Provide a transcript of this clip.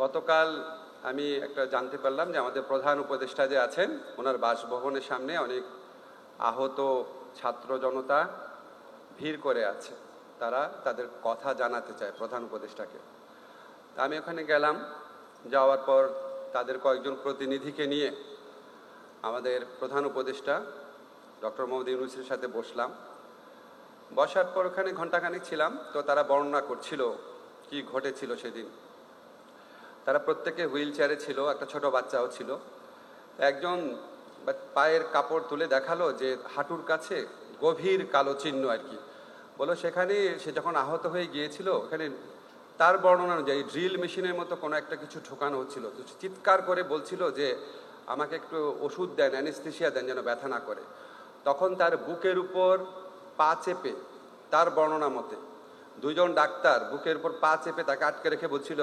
গতকাল আমি একটা জানতে পারলাম যে আমাদের প্রধান উপদেষ্টা যে আছেন ওনার বাসভবনের সামনে অনেক আহত ছাত্র জনতা ভিড় করে আছে। তারা তাদের কথা জানাতে চায় প্রধান উপদেষ্টাকে। তা আমি ওখানে গেলাম, যাওয়ার পর তাদের কয়েকজন প্রতিনিধিকে নিয়ে আমাদের প্রধান উপদেষ্টা ডক্টর মোহাম্মদ ইউনূসের সাথে বসলাম। বসার পর ওখানে ঘণ্টাখানেক ছিলাম। তো তারা বর্ণনা করছিল কি ঘটেছিল সেদিন। তারা প্রত্যেকে হুইল চেয়ারে ছিল, একটা ছোট বাচ্চাও ছিল। একজন পায়ের কাপড় তুলে দেখালো যে হাঁটুর কাছে গভীর কালো চিহ্ন আর কি। বলো সেখানে সে যখন আহত হয়ে গিয়েছিল ওখানে তার বর্ণনা অনুযায়ী ড্রিল মেশিনের মতো কোনো একটা কিছু ঢোকানো হচ্ছিল। তো চিৎকার করে বলছিল যে আমাকে একটু ওষুধ দেন, অ্যানেস্থেশিয়া দেন যেন ব্যথা না করে। তখন তার বুকের উপর পা চেপে, তার বর্ণনা মতে দুইজন ডাক্তার বুকের উপর পা চেপে তাকে আটকে রেখে বলছিল